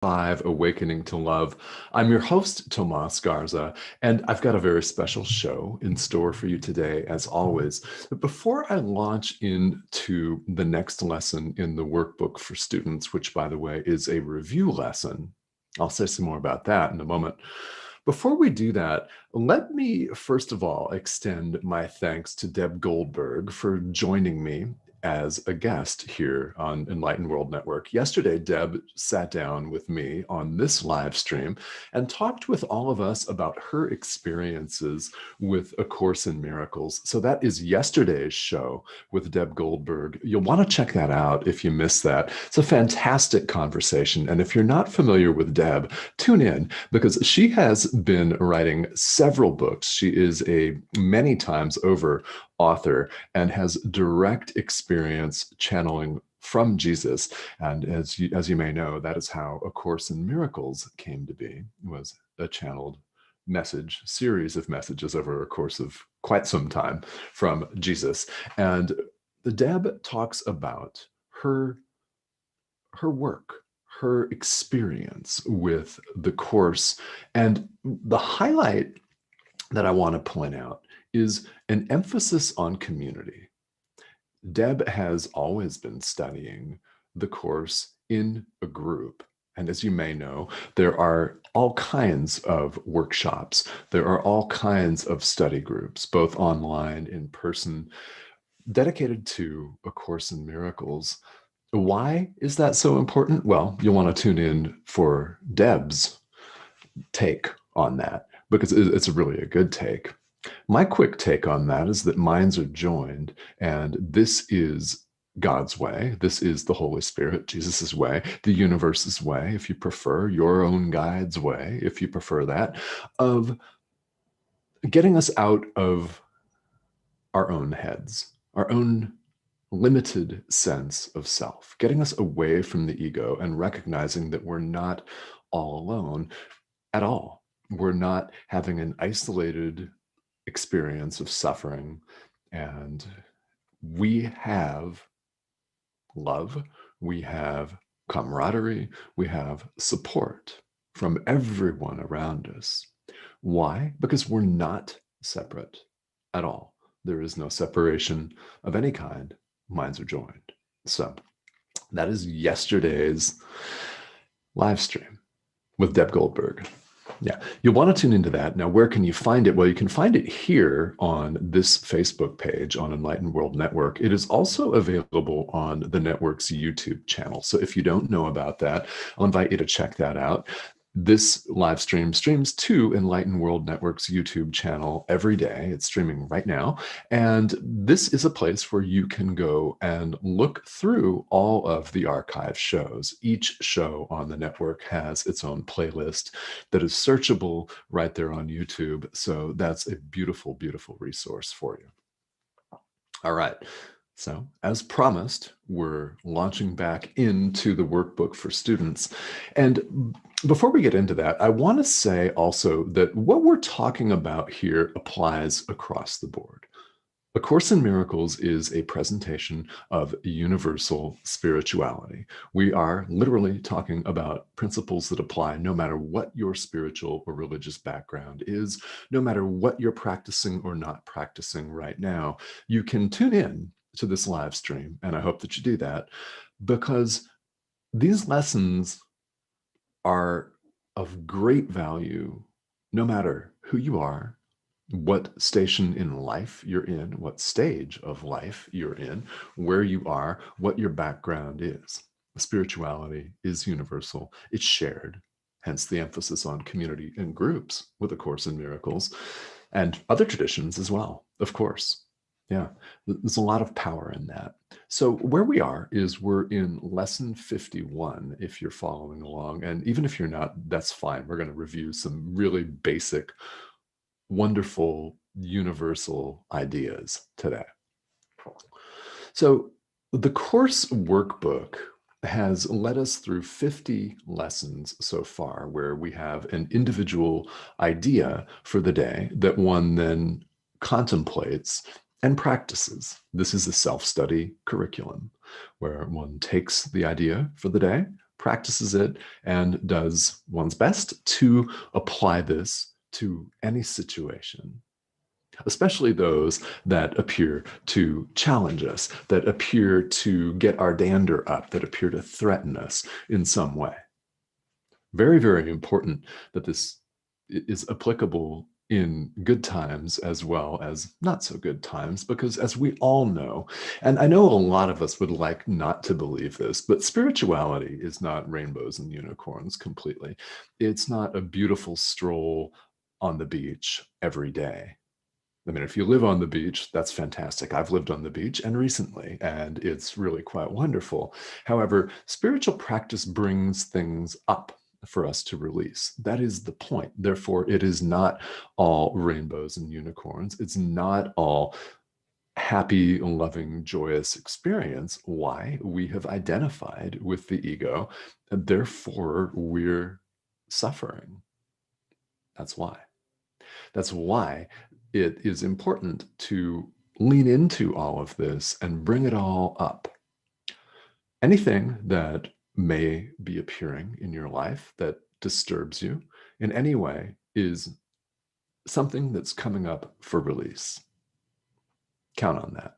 5 Awakening to Love. I'm your host, Tomás Garza, and I've got a very special show in store for you today, as always. But before I launch into the next lesson in the workbook for students, which, by the way, is a review lesson, I'll say some more about that in a moment. Before we do that, let me first of all extend my thanks to Deb Goldberg for joining me as a guest here on Enlightened World Network. Yesterday, Deb sat down with me on this live stream and talked with all of us about her experiences with A Course in Miracles. So that is yesterday's show with Deb Goldberg. You'll want to check that out if you missed that. It's a fantastic conversation. And if you're not familiar with Deb, tune in because she has been writing several books. She is a many times over author and has direct experience channeling from Jesus. And as you may know, that is how A Course in Miracles came to be, was a channeled message, series of messages over a course of quite some time from Jesus. And the Deb talks about her work, her experience with the course. And the highlight that I want to point out is an emphasis on community. Deb has always been studying the course in a group. And as you may know, there are all kinds of workshops. There are all kinds of study groups, both online, in person, dedicated to A Course in Miracles. Why is that so important? Well, you'll want to tune in for Deb's take on that because it's really a good take. My quick take on that is that minds are joined, and this is God's way. This is the Holy Spirit, Jesus's way, the universe's way, if you prefer, your own guide's way, if you prefer that, of getting us out of our own heads, our own limited sense of self, getting us away from the ego and recognizing that we're not all alone at all. We're not having an isolated experience of suffering, and we have love, we have camaraderie, we have support from everyone around us. Why? Because we're not separate at all. There is no separation of any kind. Minds are joined. So that is yesterday's live stream with Deb Goldberg. Yeah, you'll want to tune into that. Now, where can you find it? Well, you can find it here on this Facebook page on Enlightened World Network. It is also available on the network's YouTube channel. So if you don't know about that, I'll invite you to check that out. This live stream streams to Enlightened World Network's YouTube channel every day. It's streaming right now. And this is a place where you can go and look through all of the archive shows. Each show on the network has its own playlist that is searchable right there on YouTube. So that's a beautiful, beautiful resource for you. All right. So, as promised, we're launching back into the workbook for students. And before we get into that, I want to say also that what we're talking about here applies across the board. A Course in Miracles is a presentation of universal spirituality. We are literally talking about principles that apply no matter what your spiritual or religious background is, no matter what you're practicing or not practicing right now. You can tune in to this live stream, and I hope that you do that, because these lessons are of great value no matter who you are, what station in life you're in, what stage of life you're in, where you are, what your background is. Spirituality is universal, it's shared, hence the emphasis on community and groups with A Course in Miracles and other traditions as well, of course. Yeah, there's a lot of power in that. So where we are is we're in lesson 51, if you're following along. And even if you're not, that's fine. We're going to review some really basic, wonderful, universal ideas today. So the course workbook has led us through 50 lessons so far, where we have an individual idea for the day that one then contemplates and practices. This is a self-study curriculum where one takes the idea for the day, practices it, and does one's best to apply this to any situation, especially those that appear to challenge us, that appear to get our dander up, that appear to threaten us in some way. Very, very important that this is applicable in good times as well as not so good times, because as we all know, and I know a lot of us would like not to believe this, but spirituality is not rainbows and unicorns completely. It's not a beautiful stroll on the beach every day. I mean, if you live on the beach, that's fantastic. I've lived on the beach and recently, and it's really quite wonderful. However, spiritual practice brings things up for us to release. That is the point. Therefore, it is not all rainbows and unicorns. It's not all happy, loving, joyous experience. Why? We have identified with the ego, and therefore we're suffering. That's why. That's why it is important to lean into all of this and bring it all up. Anything that may be appearing in your life that disturbs you in any way is something that's coming up for release. Count on that.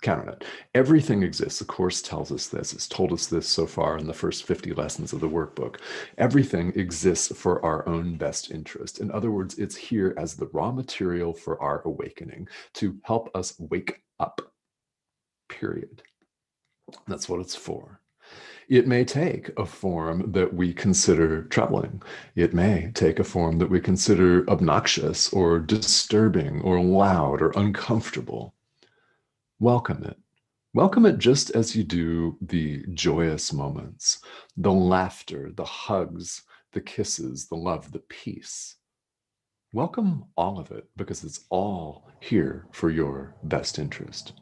Count on it. Everything exists. The Course tells us this. It's told us this so far in the first 50 lessons of the workbook. Everything exists for our own best interest. In other words, it's here as the raw material for our awakening to help us wake up, period. That's what it's for. It may take a form that we consider troubling. It may take a form that we consider obnoxious or disturbing or loud or uncomfortable. Welcome it. Welcome it just as you do the joyous moments, the laughter, the hugs, the kisses, the love, the peace. Welcome all of it because it's all here for your best interest.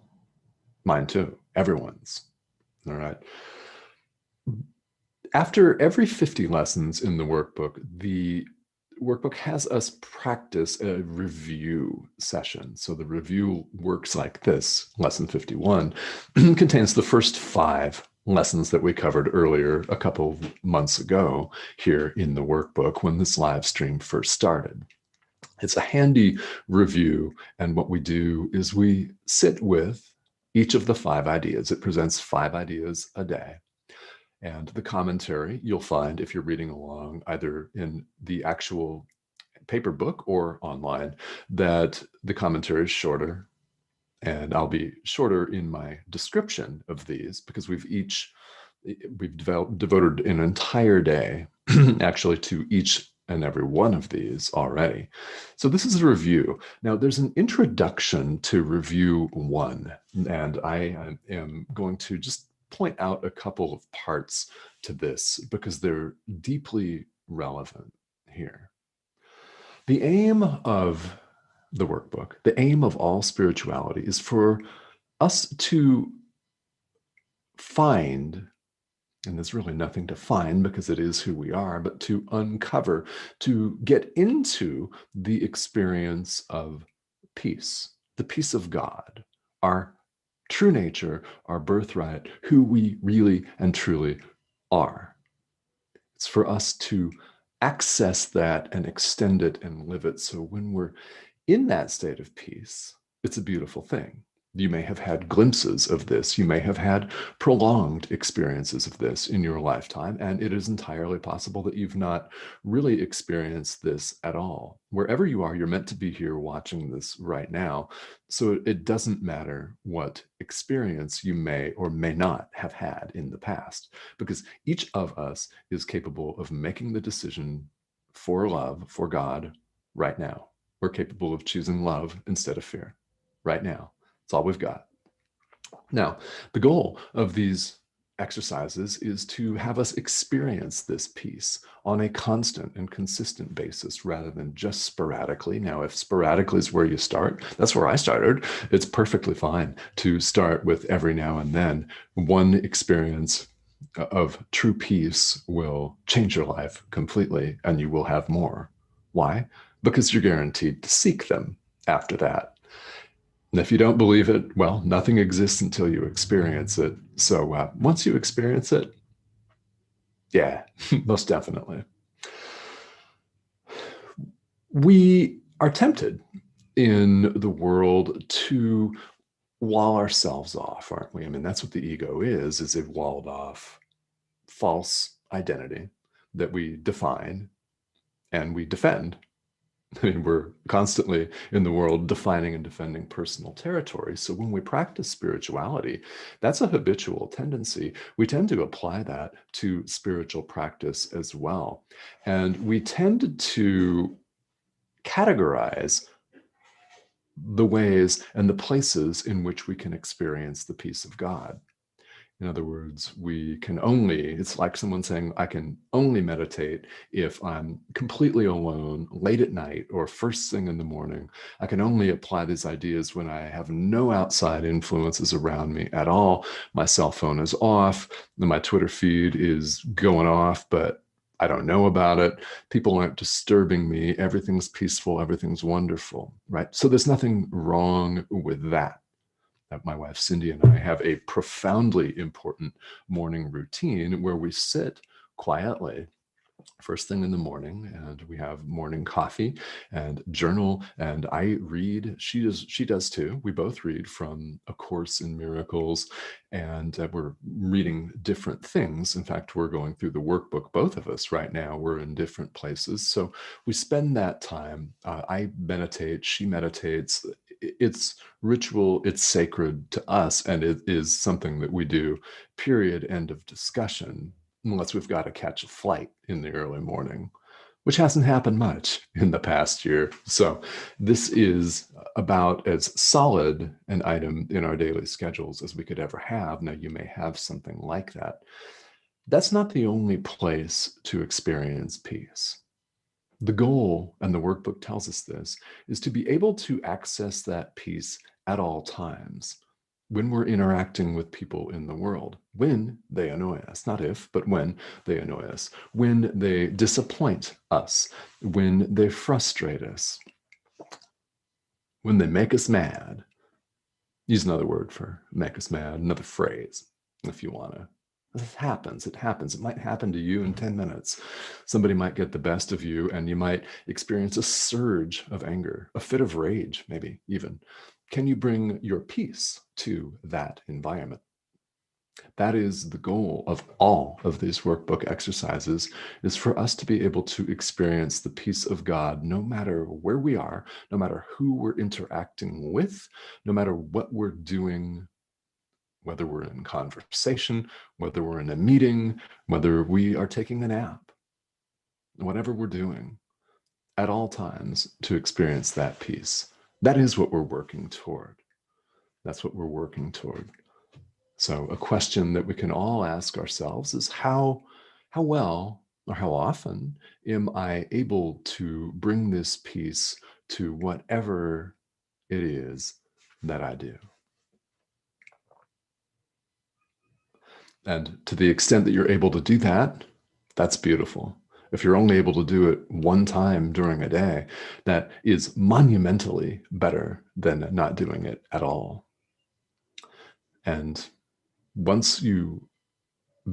Mine too, everyone's. All right. After every 50 lessons in the workbook has us practice a review session. So the review works like this. Lesson 51 contains the first 5 lessons that we covered earlier a couple of months ago here in the workbook when this live stream first started. It's a handy review, and what we do is we sit with each of the 5 ideas. It presents 5 ideas a day. And the commentary you'll find if you're reading along either in the actual paper book or online, that the commentary is shorter. And I'll be shorter in my description of these because we've devoted an entire day actually to each and every one of these already. So this is a review. Now there's an introduction to review 1, and I am going to just point out a couple of parts to this because they're deeply relevant here. The aim of the workbook, the aim of all spirituality is for us to find, and there's really nothing to find because it is who we are, but to uncover, to get into the experience of peace, the peace of God, our true nature, our birthright, who we really and truly are. It's for us to access that and extend it and live it. So when we're in that state of peace, it's a beautiful thing. You may have had glimpses of this. You may have had prolonged experiences of this in your lifetime, and it is entirely possible that you've not really experienced this at all. Wherever you are, you're meant to be here watching this right now. So it doesn't matter what experience you may or may not have had in the past, because each of us is capable of making the decision for love, for God, right now. We're capable of choosing love instead of fear right now. That's all we've got. Now, the goal of these exercises is to have us experience this peace on a constant and consistent basis rather than just sporadically. Now, if sporadically is where you start, that's where I started. It's perfectly fine to start with every now and then. One experience of true peace will change your life completely, and you will have more. Why? Because you're guaranteed to seek them after that. And if you don't believe it, well, nothing exists until you experience it. So once you experience it, Yeah, most definitely. We are tempted in the world to wall ourselves off, aren't we? I mean, that's what the ego is a walled off false identity that we define and we defend. I mean, we're constantly in the world defining and defending personal territory. So when we practice spirituality, that's a habitual tendency. We tend to apply that to spiritual practice as well. And we tend to categorize the ways and the places in which we can experience the peace of God. In other words, we can only, it's like someone saying, I can only meditate if I'm completely alone late at night or first thing in the morning. I can only apply these ideas when I have no outside influences around me at all. My cell phone is off, my Twitter feed is going off, but I don't know about it. People aren't disturbing me. Everything's peaceful. Everything's wonderful, right? So there's nothing wrong with that. My wife Cindy and I have a profoundly important morning routine where we sit quietly first thing in the morning and we have morning coffee and journal, and I read. She does too. We both read from A Course in Miracles, and we're reading different things. In fact, we're going through the workbook, both of us right now. We're in different places, so we spend that time. I meditate, she meditates. It's ritual, it's sacred to us, and it is something that we do, period, end of discussion, unless we've got to catch a flight in the early morning, which hasn't happened much in the past year. So this is about as solid an item in our daily schedules as we could ever have. Now, you may have something like that. That's not the only place to experience peace. The goal, and the workbook tells us this, is to be able to access that peace at all times when we're interacting with people in the world, when they annoy us, not if, but when they annoy us, when they disappoint us, when they frustrate us, when they make us mad. Use another word for make us mad, another phrase, if you want to. This happens. It happens. It might happen to you in 10 minutes. Somebody might get the best of you, and you might experience a surge of anger, a fit of rage, maybe even. Can you bring your peace to that environment? That is the goal of all of these workbook exercises, is for us to be able to experience the peace of God no matter where we are, no matter who we're interacting with, no matter what we're doing, whether we're in conversation, whether we're in a meeting, whether we are taking a nap, whatever we're doing, at all times to experience that peace. That is what we're working toward. That's what we're working toward. So a question that we can all ask ourselves is how well or how often am I able to bring this peace to whatever it is that I do? And to the extent that you're able to do that, that's beautiful. If you're only able to do it one time during a day, that is monumentally better than not doing it at all. And once you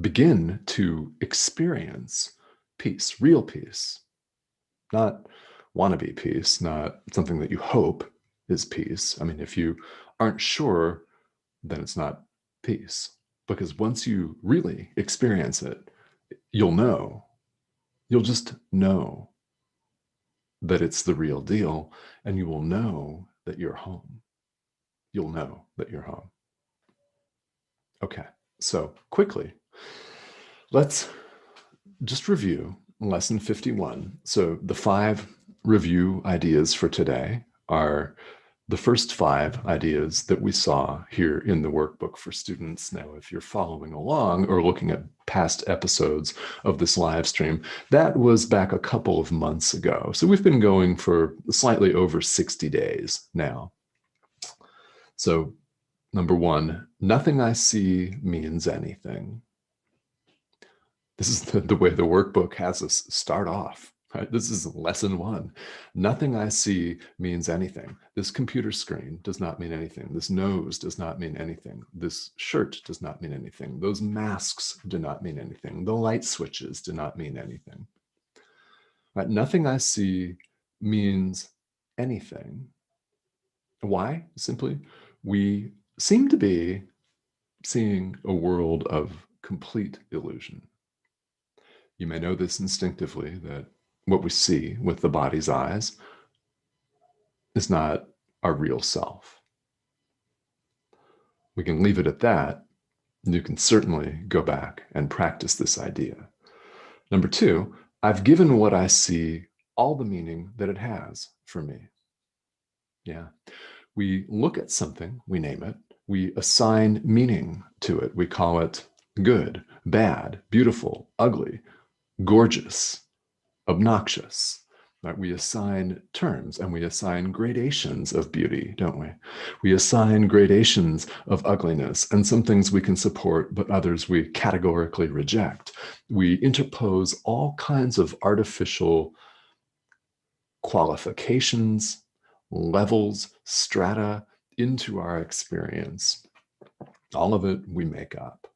begin to experience peace, real peace, not wannabe peace, not something that you hope is peace. I mean, if you aren't sure, then it's not peace. Because once you really experience it, you'll know. You'll just know that it's the real deal, and you will know that you're home. You'll know that you're home. Okay, so quickly, let's just review lesson 51. So the 5 review ideas for today are the first 5 ideas that we saw here in the workbook for students. Now, if you're following along or looking at past episodes of this live stream, that was back a couple of months ago. So we've been going for slightly over 60 days now. So number 1, nothing I see means anything. This is the way the workbook has us start off. Right? This is lesson one. Nothing I see means anything. This computer screen does not mean anything. This nose does not mean anything. This shirt does not mean anything. Those masks do not mean anything. The light switches do not mean anything. Right? Nothing I see means anything. Why? Simply, we seem to be seeing a world of complete illusion. You may know this instinctively, that what we see with the body's eyes is not our real self. We can leave it at that. You can certainly go back and practice this idea. Number two, I've given what I see all the meaning that it has for me. Yeah. We look at something, we name it, we assign meaning to it. We call it good, bad, beautiful, ugly, gorgeous, obnoxious. Right? We assign terms and we assign gradations of beauty, don't we? We assign gradations of ugliness, and some things we can support, but others we categorically reject. We interpose all kinds of artificial qualifications, levels, strata into our experience. All of it we make up.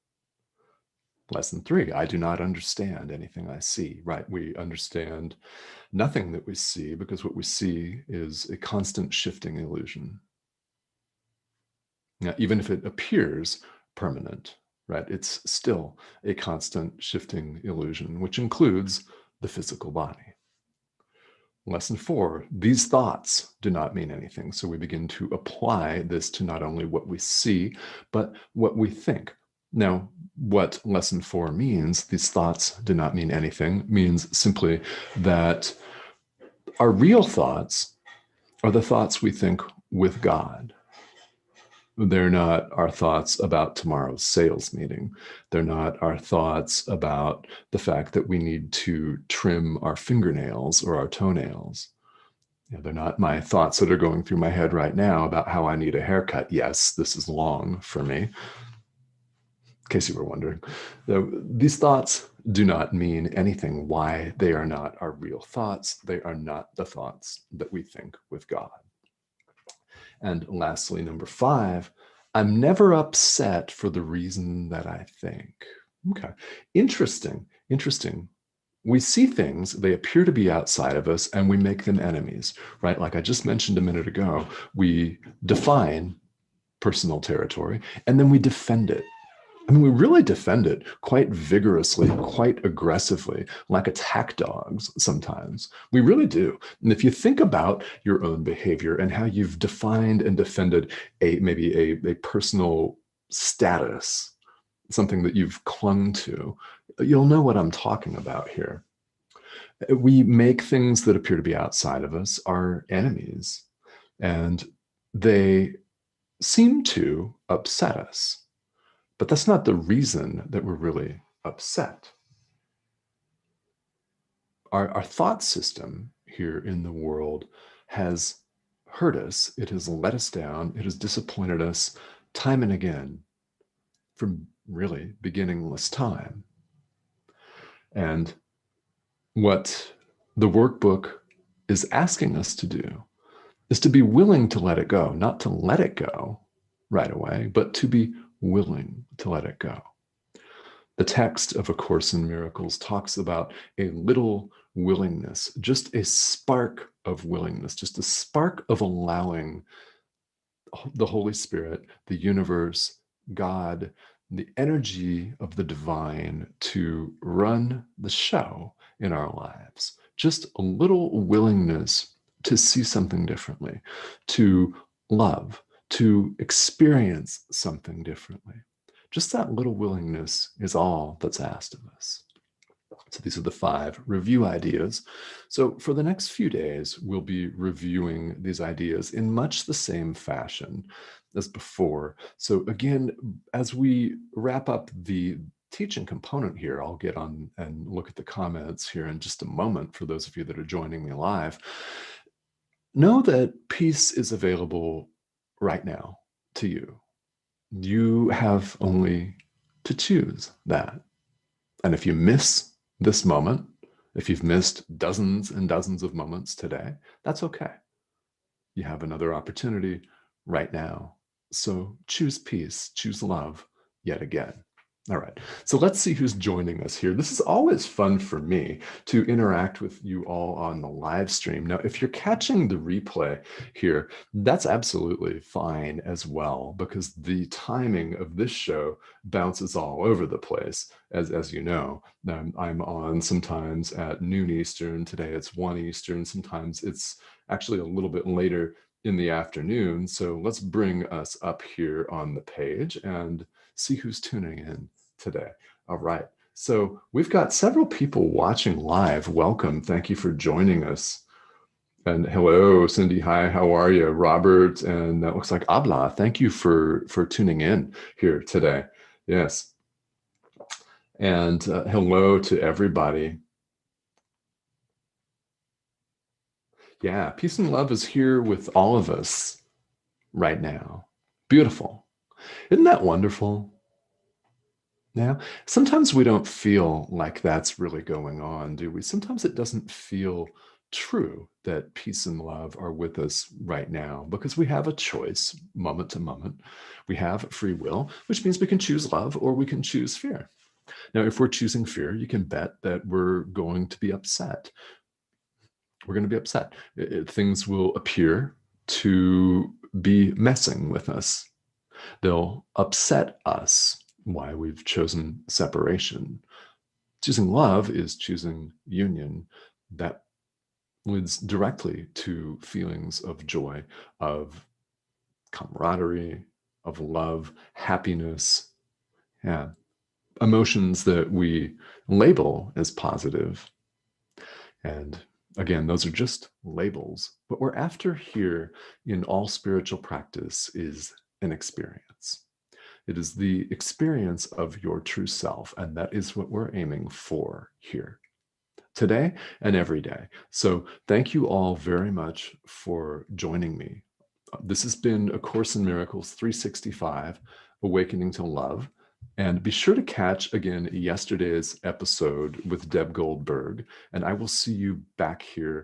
Lesson three, I do not understand anything I see, right? We understand nothing that we see because what we see is a constant shifting illusion. Now, even if it appears permanent, right, it's still a constant shifting illusion, which includes the physical body. Lesson four, these thoughts do not mean anything. So we begin to apply this to not only what we see, but what we think. Now, what lesson four means, these thoughts do not mean anything, means simply that our real thoughts are the thoughts we think with God. They're not our thoughts about tomorrow's sales meeting. They're not our thoughts about the fact that we need to trim our fingernails or our toenails. They're not my thoughts that are going through my head right now about how I need a haircut. Yes, this is long for me, in case you were wondering. These thoughts do not mean anything. Why? They are not our real thoughts. They are not the thoughts that we think with God. And lastly, number five, I'm never upset for the reason that I think. Okay, interesting. We see things, they appear to be outside of us, and we make them enemies, right? Like I just mentioned a minute ago, we define personal territory and then we defend it. I mean, we really defend it quite vigorously, quite aggressively, like attack dogs sometimes. We really do. And if you think about your own behavior and how you've defined and defended maybe a personal status, something that you've clung to, you'll know what I'm talking about here. We make things that appear to be outside of us our enemies, and they seem to upset us. But that's not the reason that we're really upset. Our thought system here in the world has hurt us. It has let us down. It has disappointed us time and again from really beginningless time. And what the workbook is asking us to do is to be willing to let it go, not to let it go right away, but to be willing to let it go. The text of A Course in Miracles talks about a little willingness, just a spark of willingness, just a spark of allowing the Holy Spirit, the universe, God, the energy of the divine to run the show in our lives. Just a little willingness to see something differently, to love, to experience something differently. Just that little willingness is all that's asked of us. So these are the 5 review ideas. So for the next few days, we'll be reviewing these ideas in much the same fashion as before. So again, as we wrap up the teaching component here, I'll get on and look at the comments here in just a moment for those of you that are joining me live. Know that peace is available right now to you. You have only to choose that. And if you miss this moment, If you've missed dozens and dozens of moments today, that's okay. You have another opportunity right now. So choose peace, choose love yet again. All right, so let's see who's joining us here. This is always fun for me to interact with you all on the live stream. Now, if you're catching the replay here, that's absolutely fine as well, because the timing of this show bounces all over the place, as you know. I'm on sometimes at noon Eastern. Today it's 1 Eastern. Sometimes it's actually a little bit later in the afternoon. So let's bring us up here on the page and see who's tuning in today. All right. So we've got several people watching live. Welcome. Thank you for joining us. And hello, Cindy. Hi, how are you? Robert, and that looks like Abla. Thank you for tuning in here today. Yes. And hello to everybody. Yeah, peace and love is here with all of us right now. Beautiful. Isn't that wonderful? Now, sometimes we don't feel like that's really going on, do we? Sometimes it doesn't feel true that peace and love are with us right now because we have a choice moment to moment. We have free will, which means we can choose love or we can choose fear. Now, if we're choosing fear, you can bet that we're going to be upset. We're going to be upset. Things will appear to be messing with us. They'll upset us. Why we've chosen separation. Choosing love is choosing union. That leads directly to feelings of joy, of camaraderie, of love, happiness, yeah, emotions that we label as positive. And again, those are just labels. What we're after here in all spiritual practice is an experience. It is the experience of your true self, and that is what we're aiming for here today and every day. So thank you all very much for joining me. This has been A Course in Miracles 365, Awakening to Love. And be sure to catch again yesterday's episode with Deb Goldberg, and I will see you back here